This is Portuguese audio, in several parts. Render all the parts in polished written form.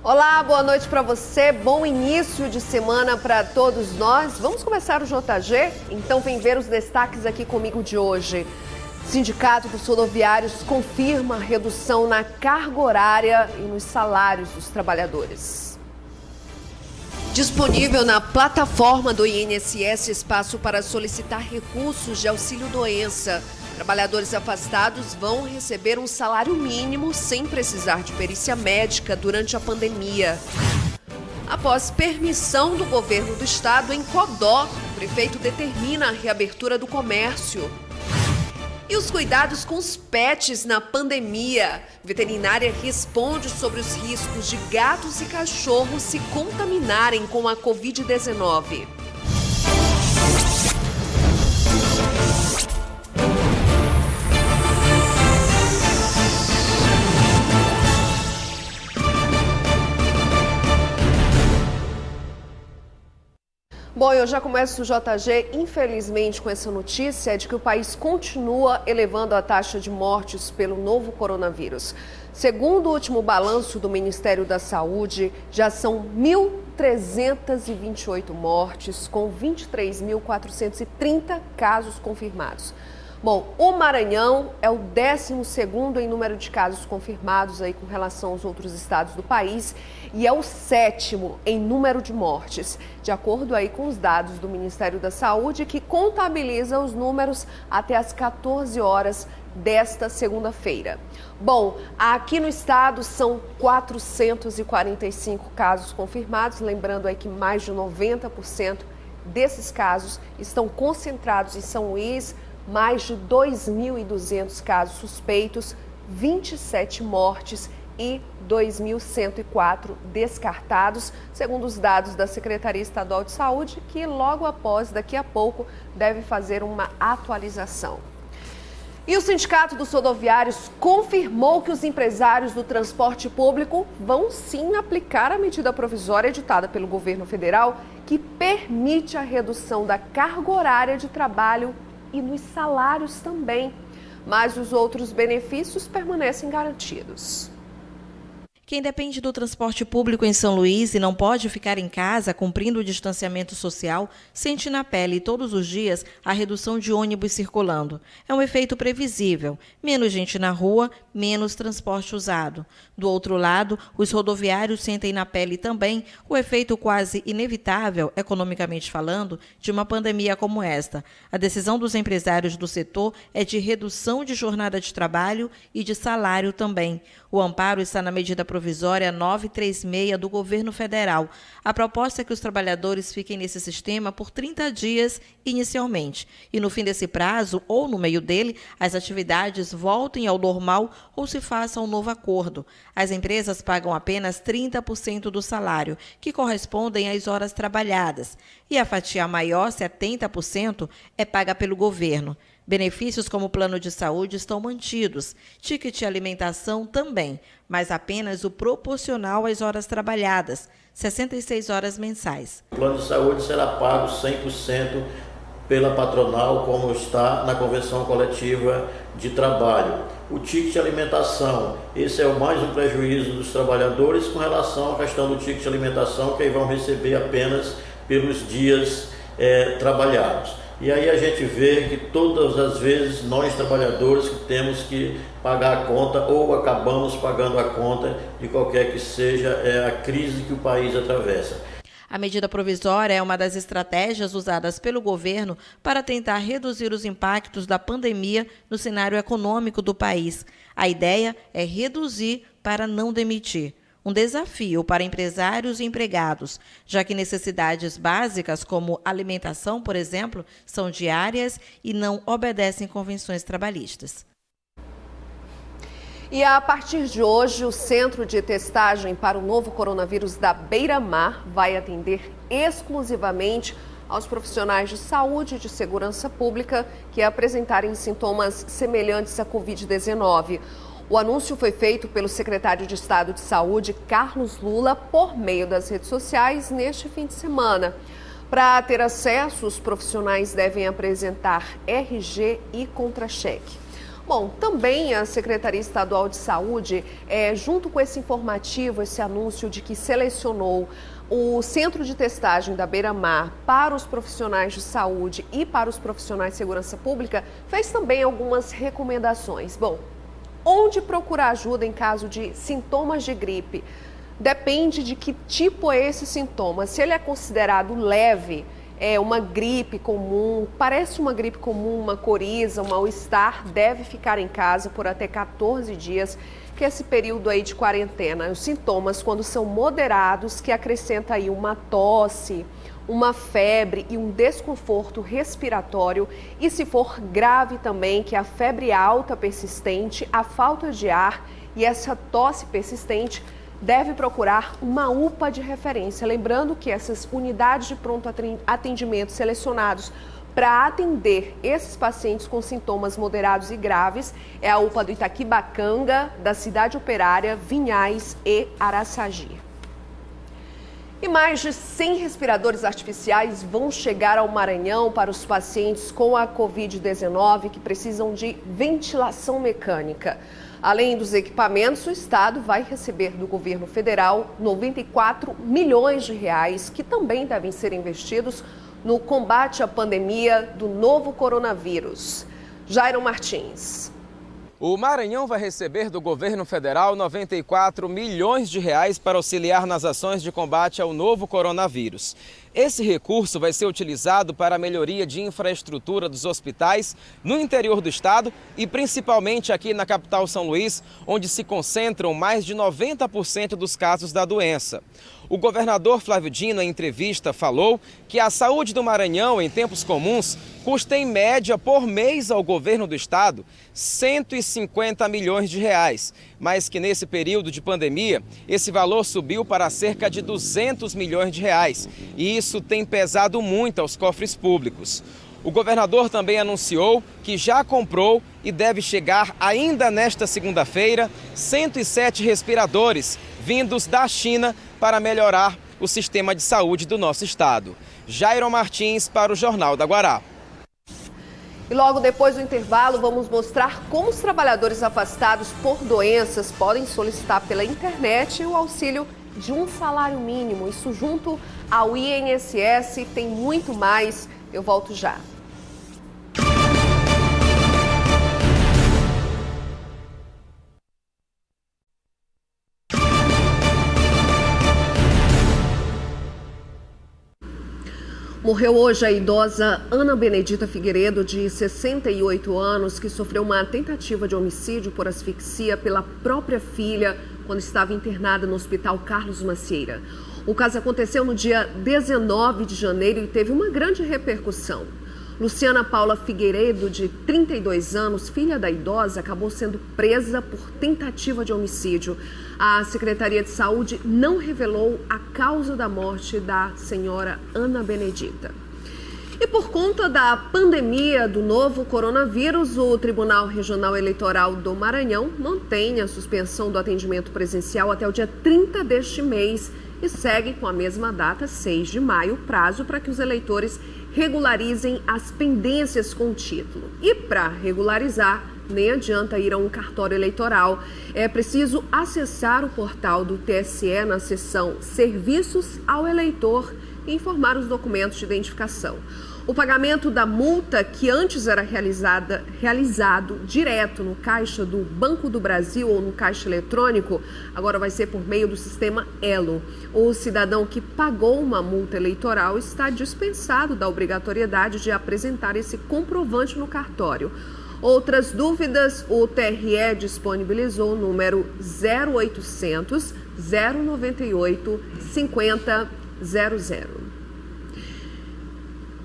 Olá, boa noite para você, bom início de semana para todos nós. Vamos começar o JG? Então vem ver os destaques aqui comigo de hoje. Sindicato dos Rodoviários confirma redução na carga horária e nos salários dos trabalhadores. Disponível na plataforma do INSS espaço para solicitar recursos de auxílio-doença. Trabalhadores afastados vão receber um salário mínimo sem precisar de perícia médica durante a pandemia. Após permissão do governo do estado em Codó, o prefeito determina a reabertura do comércio. E os cuidados com os pets na pandemia. Veterinária responde sobre os riscos de gatos e cachorros se contaminarem com a Covid-19. Bom, eu já começo o JG, infelizmente, com essa notícia de que o país continua elevando a taxa de mortes pelo novo coronavírus. Segundo o último balanço do Ministério da Saúde, já são 1.328 mortes, com 23.430 casos confirmados. Bom, o Maranhão é o 12º em número de casos confirmados aí com relação aos outros estados do país e é o 7º em número de mortes, de acordo aí com os dados do Ministério da Saúde, que contabiliza os números até às 14 horas desta segunda-feira. Bom, aqui no estado são 445 casos confirmados, lembrando aí que mais de 90% desses casos estão concentrados em São Luís, mais de 2.200 casos suspeitos, 27 mortes e 2.104 descartados, segundo os dados da Secretaria Estadual de Saúde, que logo após, daqui a pouco, deve fazer uma atualização. E o Sindicato dos Rodoviários confirmou que os empresários do transporte público vão sim aplicar a medida provisória editada pelo governo federal, que permite a redução da carga horária de trabalho e nos salários também, mas os outros benefícios permanecem garantidos. Quem depende do transporte público em São Luís e não pode ficar em casa cumprindo o distanciamento social, sente na pele todos os dias a redução de ônibus circulando. É um efeito previsível. Menos gente na rua, menos transporte usado. Do outro lado, os rodoviários sentem na pele também o efeito quase inevitável, economicamente falando, de uma pandemia como esta. A decisão dos empresários do setor é de redução de jornada de trabalho e de salário também. O amparo está na medida provisória 936 do governo federal. A proposta é que os trabalhadores fiquem nesse sistema por 30 dias inicialmente. E no fim desse prazo, ou no meio dele, as atividades voltem ao normal ou se faça um novo acordo. As empresas pagam apenas 30% do salário, que correspondem às horas trabalhadas. E a fatia maior, 70%, é paga pelo governo. Benefícios como plano de saúde estão mantidos, ticket alimentação também, mas apenas o proporcional às horas trabalhadas, 66 horas mensais. O plano de saúde será pago 100% pela patronal, como está na convenção coletiva de trabalho. O ticket alimentação, esse é o mais um prejuízo dos trabalhadores com relação à questão do ticket alimentação, que aí vão receber apenas pelos dias trabalhados. E aí a gente vê que todas as vezes nós trabalhadores que temos que pagar a conta ou acabamos pagando a conta de qualquer que seja a crise que o país atravessa. A medida provisória é uma das estratégias usadas pelo governo para tentar reduzir os impactos da pandemia no cenário econômico do país. A ideia é reduzir para não demitir. Um desafio para empresários e empregados, já que necessidades básicas como alimentação, por exemplo, são diárias e não obedecem convenções trabalhistas. E a partir de hoje, o Centro de Testagem para o Novo Coronavírus da Beira-Mar vai atender exclusivamente aos profissionais de saúde e de segurança pública que apresentarem sintomas semelhantes à Covid-19. O anúncio foi feito pelo secretário de Estado de Saúde, Carlos Lula, por meio das redes sociais neste fim de semana. Para ter acesso, os profissionais devem apresentar RG e contra-cheque. Bom, também a Secretaria Estadual de Saúde, junto com esse informativo, esse anúncio de que selecionou o centro de testagem da Beira-Mar para os profissionais de saúde e para os profissionais de segurança pública, fez também algumas recomendações. Bom, onde procurar ajuda em caso de sintomas de gripe? Depende de que tipo é esse sintoma. Se ele é considerado leve, é uma gripe comum, parece uma gripe comum, uma coriza, um mal-estar, deve ficar em casa por até 14 dias, que é esse período aí de quarentena. Os sintomas, quando são moderados, que acrescenta aí uma tosse, uma febre e um desconforto respiratório, e se for grave também, que é a febre alta persistente, a falta de ar e essa tosse persistente, deve procurar uma UPA de referência. Lembrando que essas unidades de pronto atendimento selecionados para atender esses pacientes com sintomas moderados e graves é a UPA do Itaquibacanga, da Cidade Operária, Vinhais e Araçagi. E mais de 100 respiradores artificiais vão chegar ao Maranhão para os pacientes com a Covid-19 que precisam de ventilação mecânica. Além dos equipamentos, o Estado vai receber do governo federal 94 milhões de reais, que também devem ser investidos no combate à pandemia do novo coronavírus. Jairo Martins. O Maranhão vai receber do governo federal 94 milhões de reais para auxiliar nas ações de combate ao novo coronavírus. Esse recurso vai ser utilizado para a melhoria de infraestrutura dos hospitais no interior do estado e principalmente aqui na capital São Luís, onde se concentram mais de 90% dos casos da doença. O governador Flávio Dino, em entrevista, falou que a saúde do Maranhão, em tempos comuns, custa em média por mês ao governo do estado 150 milhões de reais, mas que nesse período de pandemia, esse valor subiu para cerca de 200 milhões de reais, e isso tem pesado muito aos cofres públicos. O governador também anunciou que já comprou e deve chegar ainda nesta segunda-feira 107 respiradores vindos da China para melhorar o sistema de saúde do nosso estado. Jairo Martins para o Jornal da Guará. E logo depois do intervalo, vamos mostrar como os trabalhadores afastados por doenças podem solicitar pela internet o auxílio de um salário mínimo. Isso junto ao INSS, tem muito mais. Eu volto já. Morreu hoje a idosa Ana Benedita Figueiredo, de 68 anos, que sofreu uma tentativa de homicídio por asfixia pela própria filha quando estava internada no Hospital Carlos Macieira. O caso aconteceu no dia 19 de janeiro e teve uma grande repercussão. Luciana Paula Figueiredo, de 32 anos, filha da idosa, acabou sendo presa por tentativa de homicídio. A Secretaria de Saúde não revelou a causa da morte da senhora Ana Benedita. E por conta da pandemia do novo coronavírus, o Tribunal Regional Eleitoral do Maranhão mantém a suspensão do atendimento presencial até o dia 30 deste mês e segue com a mesma data, 6 de maio, prazo para que os eleitores regularizem as pendências com o título. E para regularizar, nem adianta ir a um cartório eleitoral. É preciso acessar o portal do TSE na seção Serviços ao Eleitor e informar os documentos de identificação. O pagamento da multa, que antes era realizado direto no caixa do Banco do Brasil ou no caixa eletrônico, agora vai ser por meio do sistema Elo. O cidadão que pagou uma multa eleitoral está dispensado da obrigatoriedade de apresentar esse comprovante no cartório. Outras dúvidas, o TRE disponibilizou o número 0800 098 5000.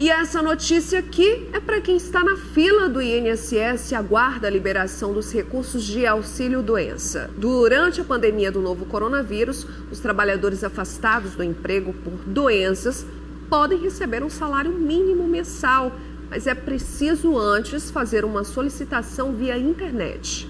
E essa notícia aqui é para quem está na fila do INSS e aguarda a liberação dos recursos de auxílio-doença. Durante a pandemia do novo coronavírus, os trabalhadores afastados do emprego por doenças podem receber um salário mínimo mensal, mas é preciso antes fazer uma solicitação via internet.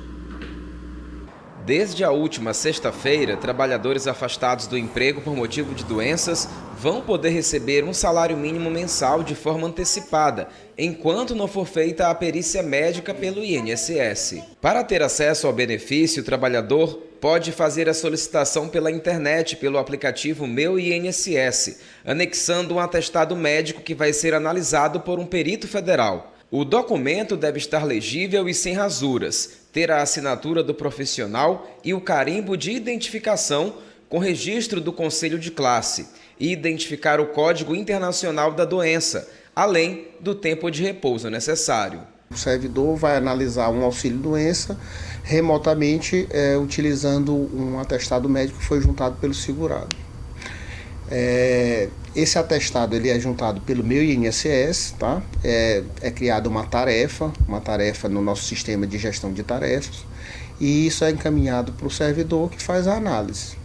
Desde a última sexta-feira, trabalhadores afastados do emprego por motivo de doenças vão poder receber um salário mínimo mensal de forma antecipada, enquanto não for feita a perícia médica pelo INSS. Para ter acesso ao benefício, o trabalhador pode fazer a solicitação pela internet, pelo aplicativo Meu INSS, anexando um atestado médico que vai ser analisado por um perito federal. O documento deve estar legível e sem rasuras, ter a assinatura do profissional e o carimbo de identificação com registro do Conselho de Classe e identificar o Código Internacional da Doença, além do tempo de repouso necessário. O servidor vai analisar um auxílio-doença remotamente, utilizando um atestado médico que foi juntado pelo segurado. Esse atestado ele é juntado pelo Meu INSS, tá? É criada uma tarefa no nosso sistema de gestão de tarefas, e isso é encaminhado para o servidor que faz a análise.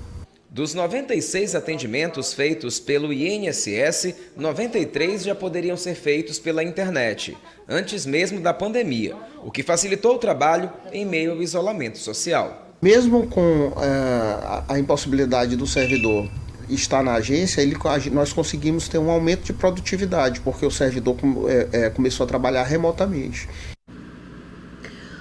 Dos 96 atendimentos feitos pelo INSS, 93 já poderiam ser feitos pela internet, antes mesmo da pandemia, o que facilitou o trabalho em meio ao isolamento social. Mesmo com a impossibilidade do servidor estar na agência, nós conseguimos ter um aumento de produtividade, porque o servidor começou a trabalhar remotamente.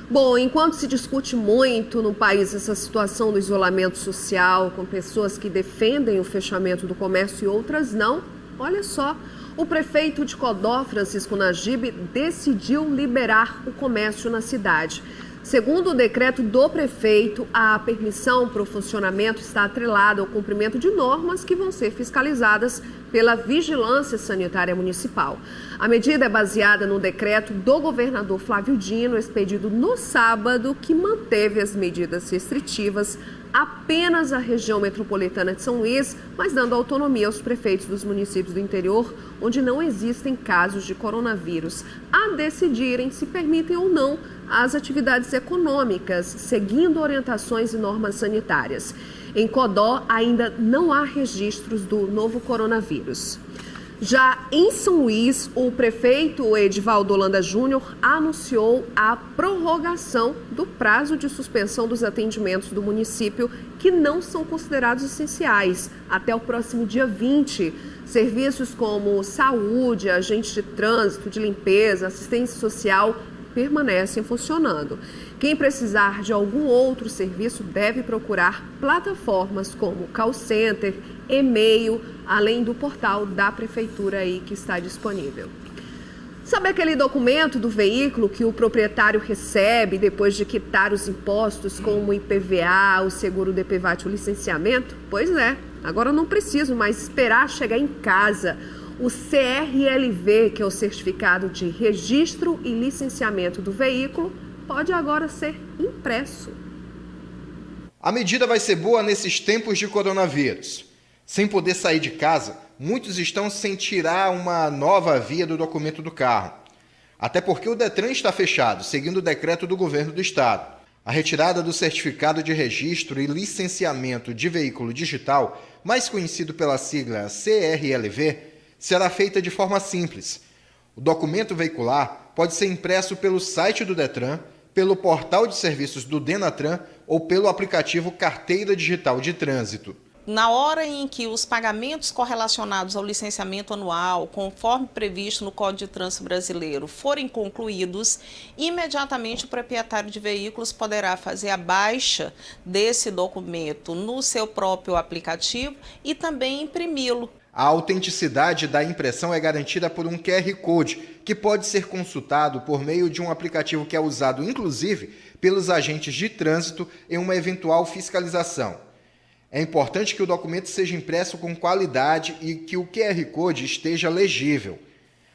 Bom, enquanto se discute muito no país essa situação do isolamento social, com pessoas que defendem o fechamento do comércio e outras não, olha só, o prefeito de Codó, Francisco Najib, decidiu liberar o comércio na cidade. Segundo o decreto do prefeito, a permissão para o funcionamento está atrelada ao cumprimento de normas que vão ser fiscalizadas pela Vigilância Sanitária Municipal. A medida é baseada no decreto do governador Flávio Dino, expedido no sábado, que manteve as medidas restritivas apenas à região metropolitana de São Luís, mas dando autonomia aos prefeitos dos municípios do interior, onde não existem casos de coronavírus, a decidirem se permitem ou não as atividades econômicas, seguindo orientações e normas sanitárias. Em Codó, ainda não há registros do novo coronavírus. Já em São Luís, o prefeito Edivaldo Holanda Júnior anunciou a prorrogação do prazo de suspensão dos atendimentos do município que não são considerados essenciais até o próximo dia 20. Serviços como saúde, agentes de trânsito, de limpeza, assistência social permanecem funcionando. Quem precisar de algum outro serviço deve procurar plataformas como call center, e-mail, além do portal da prefeitura aí que está disponível. Sabe aquele documento do veículo que o proprietário recebe depois de quitar os impostos como o IPVA, o seguro DPVAT, o licenciamento? Pois é, agora não preciso mais esperar chegar em casa. O CRLV, que é o Certificado de Registro e Licenciamento do Veículo, pode agora ser impresso. A medida vai ser boa nesses tempos de coronavírus. Sem poder sair de casa, muitos estão sem tirar uma nova via do documento do carro. Até porque o Detran está fechado, seguindo o decreto do governo do estado. A retirada do Certificado de Registro e Licenciamento de Veículo Digital, mais conhecido pela sigla CRLV, será feita de forma simples. O documento veicular pode ser impresso pelo site do Detran, pelo portal de serviços do Denatran ou pelo aplicativo Carteira Digital de Trânsito. Na hora em que os pagamentos correlacionados ao licenciamento anual, conforme previsto no Código de Trânsito Brasileiro, forem concluídos, imediatamente o proprietário de veículos poderá fazer a baixa desse documento no seu próprio aplicativo e também imprimi-lo. A autenticidade da impressão é garantida por um QR Code, que pode ser consultado por meio de um aplicativo que é usado, inclusive, pelos agentes de trânsito em uma eventual fiscalização. É importante que o documento seja impresso com qualidade e que o QR Code esteja legível.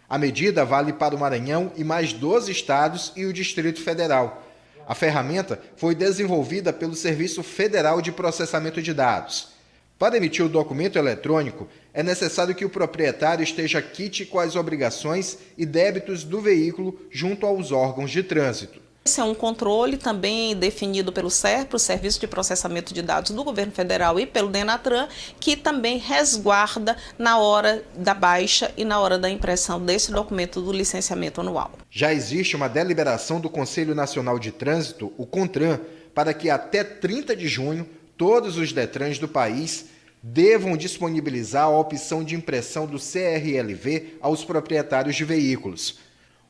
A medida vale para o Maranhão e mais 12 estados e o Distrito Federal. A ferramenta foi desenvolvida pelo Serviço Federal de Processamento de Dados. Para emitir o documento eletrônico, é necessário que o proprietário esteja quite com as obrigações e débitos do veículo junto aos órgãos de trânsito. Esse é um controle também definido pelo SERP, o Serviço de Processamento de Dados do Governo Federal, e pelo Denatran, que também resguarda na hora da baixa e na hora da impressão desse documento do licenciamento anual. Já existe uma deliberação do Conselho Nacional de Trânsito, o CONTRAN, para que até 30 de junho todos os Detrans do país devam disponibilizar a opção de impressão do CRLV aos proprietários de veículos.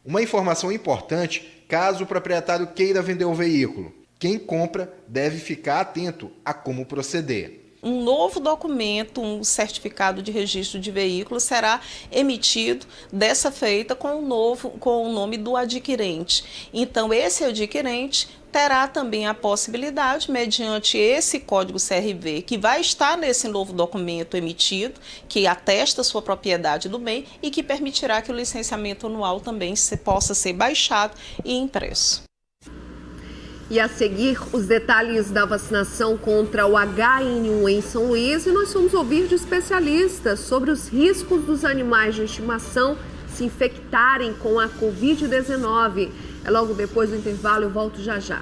Uma informação importante, caso o proprietário queira vender o veículo, quem compra deve ficar atento a como proceder. Um novo documento, um certificado de registro de veículo será emitido dessa feita com o nome do adquirente. Então, esse adquirente terá também a possibilidade, mediante esse código CRV, que vai estar nesse novo documento emitido, que atesta a sua propriedade do bem e que permitirá que o licenciamento anual também possa ser baixado e impresso. E a seguir, os detalhes da vacinação contra o HN1 em São Luís, e nós vamos ouvir de especialistas sobre os riscos dos animais de estimação se infectarem com a Covid-19. É logo depois do intervalo, eu volto já já.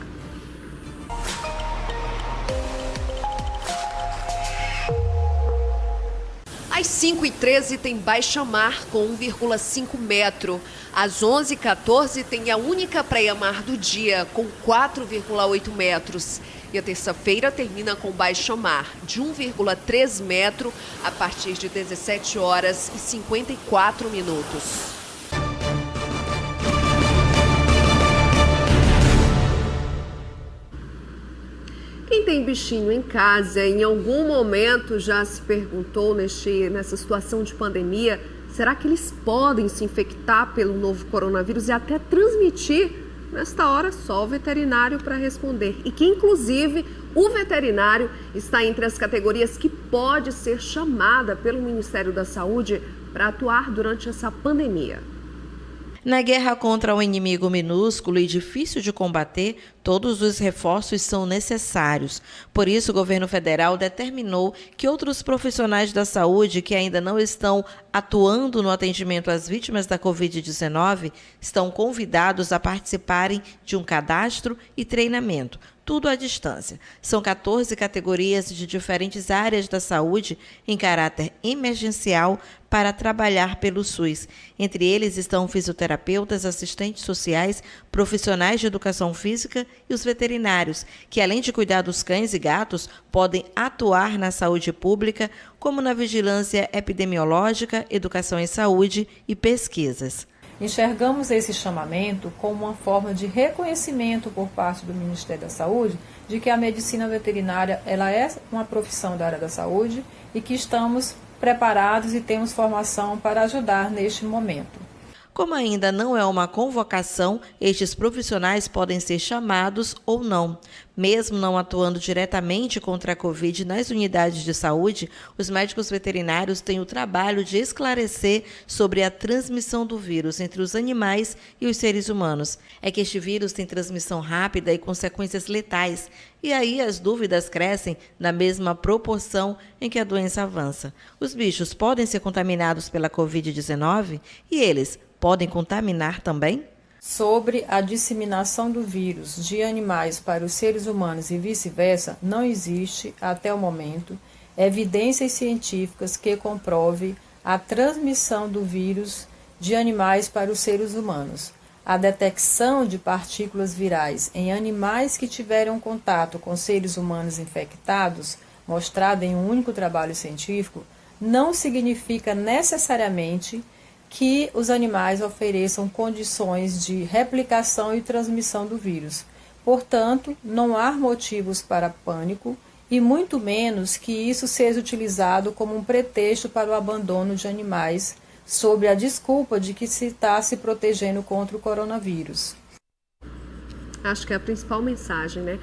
Às 5h13 tem baixa-mar com 1,5 metro. Às 11h14 tem a única praia-mar do dia com 4,8 metros. E a terça-feira termina com baixa-mar de 1,3 metro a partir de 17 horas e 54 minutos. Quem tem bichinho em casa, em algum momento já se perguntou nessa situação de pandemia, será que eles podem se infectar pelo novo coronavírus e até transmitir? Nesta hora, só o veterinário para responder. E que, inclusive, o veterinário está entre as categorias que pode ser chamada pelo Ministério da Saúde para atuar durante essa pandemia. Na guerra contra um inimigo minúsculo e difícil de combater, todos os reforços são necessários. Por isso, o governo federal determinou que outros profissionais da saúde que ainda não estão atuando no atendimento às vítimas da Covid-19 estão convidados a participarem de um cadastro e treinamento, tudo à distância. São 14 categorias de diferentes áreas da saúde em caráter emergencial para trabalhar pelo SUS. Entre eles estão fisioterapeutas, assistentes sociais, profissionais de educação física e os veterinários, que além de cuidar dos cães e gatos, podem atuar na saúde pública, como na vigilância epidemiológica, educação em saúde e pesquisas. Enxergamos esse chamamento como uma forma de reconhecimento por parte do Ministério da Saúde de que a medicina veterinária ela é uma profissão da área da saúde e que estamos preparados e temos formação para ajudar neste momento. Como ainda não é uma convocação, estes profissionais podem ser chamados ou não. Mesmo não atuando diretamente contra a Covid nas unidades de saúde, os médicos veterinários têm o trabalho de esclarecer sobre a transmissão do vírus entre os animais e os seres humanos. É que este vírus tem transmissão rápida e consequências letais, e aí as dúvidas crescem na mesma proporção em que a doença avança. Os bichos podem ser contaminados pela Covid-19 e eles podem contaminar também? Sobre a disseminação do vírus de animais para os seres humanos e vice-versa, não existe, até o momento, evidências científicas que comprove a transmissão do vírus de animais para os seres humanos. A detecção de partículas virais em animais que tiveram contato com seres humanos infectados, mostrada em um único trabalho científico, não significa necessariamente que os animais ofereçam condições de replicação e transmissão do vírus. Portanto, não há motivos para pânico e muito menos que isso seja utilizado como um pretexto para o abandono de animais, sob a desculpa de que se está se protegendo contra o coronavírus. Acho que é a principal mensagem, né?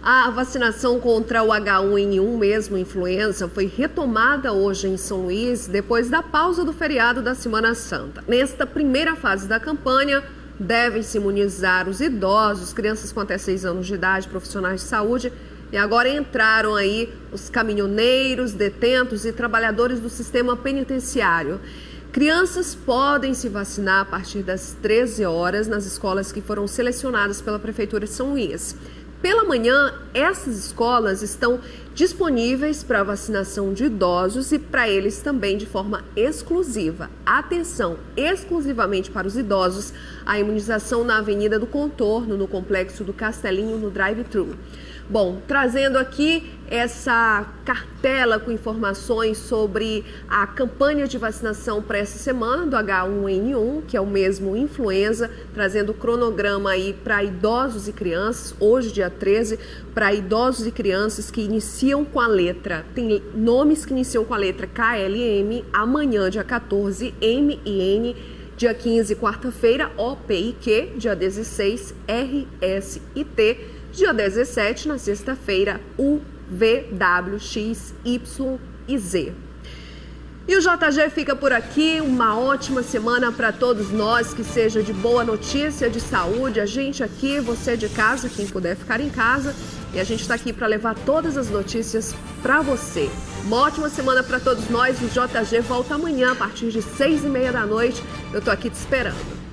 A vacinação contra o H1N1, mesmo influenza, foi retomada hoje em São Luís, depois da pausa do feriado da Semana Santa. Nesta primeira fase da campanha, devem se imunizar os idosos, crianças com até 6 anos de idade, profissionais de saúde, e agora entraram aí os caminhoneiros, detentos e trabalhadores do sistema penitenciário. Crianças podem se vacinar a partir das 13 horas nas escolas que foram selecionadas pela Prefeitura de São Luís. Pela manhã, essas escolas estão disponíveis para vacinação de idosos e para eles também de forma exclusiva. Atenção, exclusivamente para os idosos, a imunização na Avenida do Contorno, no Complexo do Castelinho, no drive-thru. Bom, trazendo aqui essa cartela com informações sobre a campanha de vacinação para essa semana do H1N1, que é o mesmo influenza, trazendo o cronograma aí para idosos e crianças, hoje dia 13, para idosos e crianças que iniciam com a letra, tem nomes que iniciam com a letra KLM, amanhã dia 14, M e N, dia 15, quarta-feira, OPIQ, dia 16, RS e T, dia 17, na sexta-feira, U, V, W, X, Y e Z. E o JG fica por aqui. Uma ótima semana para todos nós, que seja de boa notícia, de saúde. A gente aqui, você de casa, quem puder ficar em casa. E a gente está aqui para levar todas as notícias para você. Uma ótima semana para todos nós. O JG volta amanhã a partir de 6h30 da noite. Eu estou aqui te esperando.